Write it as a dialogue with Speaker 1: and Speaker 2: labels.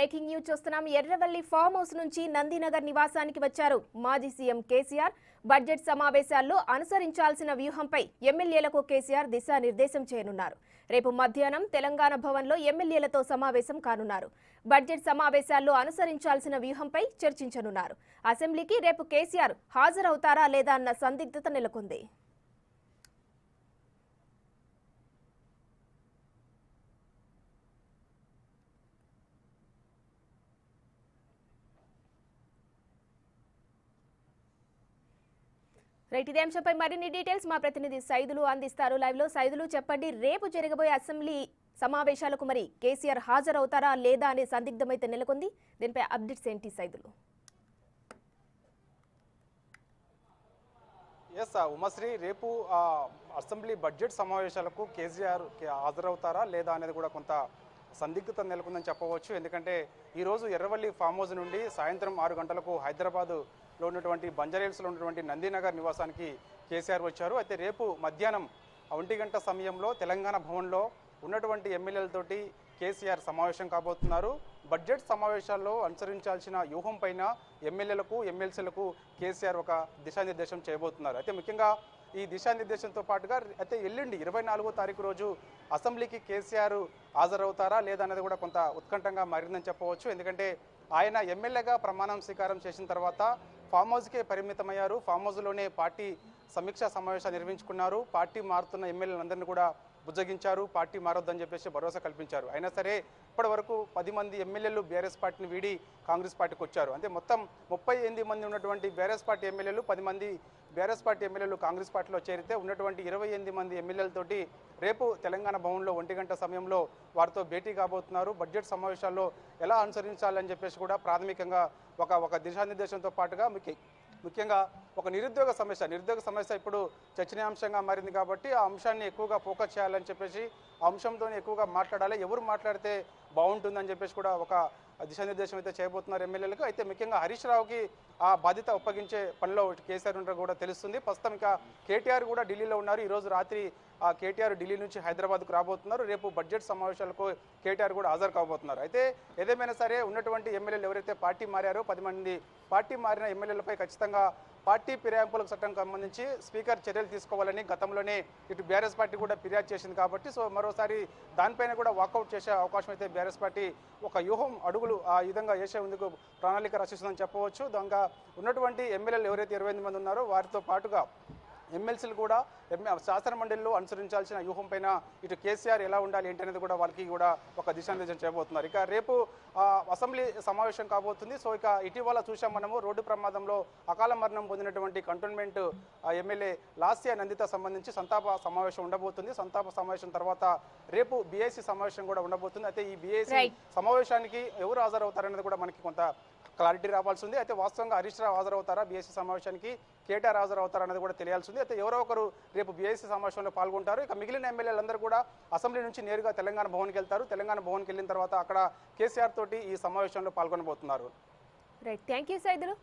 Speaker 1: Breaking news చూస్తున్నాం. Erravalli farm house నుంచి నందినగర్ నివాసానికి వచ్చారు మాజీ సీఎం కేసీఆర్. బడ్జెట్ సమావేశాల్లో అనుసరించాల్సిన వ్యూహంపై ఎమ్మెల్యేలకు కేసీఆర్ దిశానిర్దేశం చేయనున్నారు. రేపు మధ్యాహ్నం తెలంగాణ భవన్లో ఎమ్మెల్యేలతో సమావేశం కానున్నారు. బడ్జెట్ సమావేశాల్లో అనుసరించాల్సిన వ్యూహంపై చర్చించనున్నారు. అసెంబ్లీకి రేపు కేసీఆర్ హాజరవుతారా లేదా అన్న సందిగ్ధత నెలకొంది. రైట్, ఇదే అంశంపై మరిన్ని డీటెయిల్స్ మా ప్రతినిధి సైదులు అందిస్తారు. లైవ్ లో సైదులు, చెప్పండి, రేపు జరగబోయే అసెంబ్లీ సమావేశాలకు మరి కేసీఆర్ హాజరవుతారా లేదా అనే సందిగ్ధమైతే నెలకొంది. దీనిపై అప్డేట్స్ ఏంటి సైదులు?
Speaker 2: ఉమశ్రీ, రేపు అసెంబ్లీ బడ్జెట్ సమావేశాలకు కేసీఆర్ హాజరవుతారా లేదా అనేది కూడా కొంత సందిగ్ధత నెలకొందని చెప్పవచ్చు. ఎందుకంటే ఈరోజు ఎర్రవల్లి ఫామ్ హౌస్ నుండి సాయంత్రం 6 గంటలకు హైదరాబాద్లో ఉన్నటువంటి బంజారాహిల్స్లో ఉన్నటువంటి నందినగర్ నివాసానికి కేసీఆర్ వచ్చారు. అయితే రేపు మధ్యాహ్నం 1 గంట సమయంలో తెలంగాణ భవన్లో ఉన్నటువంటి ఎమ్మెల్యేలతోటి కేసీఆర్ సమావేశం కాబోతున్నారు. బడ్జెట్ సమావేశాల్లో అనుసరించాల్సిన వ్యూహం పైన ఎమ్మెల్యేలకు ఎమ్మెల్సీలకు కేసీఆర్ ఒక దిశానిర్దేశం చేయబోతున్నారు. అయితే ముఖ్యంగా ఈ దిశానిర్దేశంతో పాటుగా అయితే ఎల్లుండి 24వ తారీఖు రోజు అసెంబ్లీకి కేసీఆర్ హాజరవుతారా లేదా అనేది కూడా కొంత ఉత్కంఠంగా మారిందని చెప్పవచ్చు. ఎందుకంటే ఆయన ఎమ్మెల్యేగా ప్రమాణం స్వీకారం చేసిన తర్వాత ఫామ్ హౌస్కే పరిమితమయ్యారు. ఫామ్ హౌస్లోనే పార్టీ సమీక్షా సమావేశాలు నిర్వహించుకున్నారు. పార్టీ మారుతున్న ఎమ్మెల్యేలందరినీ కూడా బుజ్జగించారు. పార్టీ మారొద్దని చెప్పేసి భరోసా కల్పించారు. అయినా సరే ఇప్పటి వరకు 10 మంది ఎమ్మెల్యేలు బీఆర్ఎస్ పార్టీని వీడి కాంగ్రెస్ పార్టీకి వచ్చారు. అంటే మొత్తం 38 మంది ఉన్నటువంటి బీఆర్ఎస్ పార్టీ ఎమ్మెల్యేలు 10 మంది బీఆర్ఎస్ పార్టీ ఎమ్మెల్యేలు కాంగ్రెస్ పార్టీలో చేరితే ఉన్నటువంటి 28 మంది ఎమ్మెల్యేలతోటి రేపు తెలంగాణ భవన్లో 1 గంట సమయంలో వారితో భేటీ కాబోతున్నారు. బడ్జెట్ సమావేశాల్లో ఎలా అనుసరించాలని చెప్పేసి కూడా ప్రాథమికంగా ఒక దిశానిర్దేశంతో పాటుగా ముఖ్యంగా ఒక నిరుద్యోగ సమస్య ఇప్పుడు చర్చనీయాంశంగా మారింది కాబట్టి ఆ అంశాన్ని ఎక్కువగా ఫోకస్ చేయాలని చెప్పేసి ఆ అంశంతో ఎక్కువగా మాట్లాడాలి, ఎవరు మాట్లాడితే బాగుంటుందని చెప్పేసి కూడా ఒక దిశానిర్దేశం అయితే చేయబోతున్నారు ఎమ్మెల్యేలకు. అయితే ముఖ్యంగా హరీష్ రావుకి ఆ బాధ్యత ఒప్పగించే పనిలో కేసీఆర్ ఉంటారు కూడా తెలుస్తుంది. ప్రస్తుతం ఇక కేటీఆర్ కూడా ఢిల్లీలో ఉన్నారు. ఈరోజు రాత్రి కేటీఆర్ ఢిల్లీ నుంచి హైదరాబాద్కు రాబోతున్నారు. రేపు బడ్జెట్ సమావేశాలకు కేటీఆర్ కూడా హాజరు కాబోతున్నారు. అయితే ఏదేమైనా సరే ఉన్నటువంటి ఎమ్మెల్యేలు ఎవరైతే పార్టీ మారారో 10 మంది పార్టీ మారిన ఎమ్మెల్యేలపై ఖచ్చితంగా పార్టీ ఫిరాయింపులకు చట్టం సంబంధించి స్పీకర్ చర్యలు తీసుకోవాలని గతంలోనే ఇటు బీఆర్ఎస్ పార్టీ కూడా ఫిర్యాదు చేసింది కాబట్టి మరోసారి దానిపైన కూడా వాకౌట్ చేసే అవకాశం అయితే బీఆర్ఎస్ పార్టీ ఒక వ్యూహం అడుగులు ఆ విధంగా చేసేందుకు ప్రణాళిక రచిస్తుందని చెప్పవచ్చు. దానిగా ఉన్నటువంటి ఎమ్మెల్యేలు ఎవరైతే 28 మంది ఉన్నారో వారితో పాటుగా ఎమ్మెల్సీలు కూడా శాసన మండలిలో అనుసరించాల్సిన వ్యూహం పైన ఇటు కేసీఆర్ ఎలా ఉండాలి ఏంటి అనేది కూడా వాళ్ళకి కూడా ఒక దిశానిర్దేశం చేయబోతున్నారు. ఇక రేపు అసెంబ్లీ సమావేశం కాబోతుంది. ఇక ఇటీవల చూసాం మనము రోడ్డు ప్రమాదంలో అకాల మరణం పొందినటువంటి కంటోన్మెంట్ ఎమ్మెల్యే లాస్య నందిత సంబంధించి సంతాప సమావేశం ఉండబోతుంది. సంతాప సమావేశం తర్వాత రేపు బీఏసీ సమావేశం కూడా ఉండబోతుంది. అయితే ఈ బీఏసీ సమావేశానికి ఎవరు హాజరవుతారనేది కూడా మనకి కొంత క్లారిటీ రావాల్సి ఉంది. అయితే వాస్తవంగా హరీష్ రావు హాజరవుతారా బీఎస్సీ సమావేశానికి, కేటీఆర్ హాజరవుతారా అనేది కూడా తెలియాల్సి ఉంది. అయితే ఎవరో ఒకరు రేపు బీఎస్సీ సమావేశంలో పాల్గొంటారు. ఇక మిగిలిన ఎమ్మెల్యేలందరూ కూడా అసెంబ్లీ నుంచి నేరుగా తెలంగాణ భవన్కి వెళ్తారు. తెలంగాణ భవన్కి వెళ్ళిన తర్వాత అక్కడ కేసీఆర్ తోటి ఈ సమావేశంలో పాల్గొనబోతున్నారు.
Speaker 1: Right, thank you Saidulu.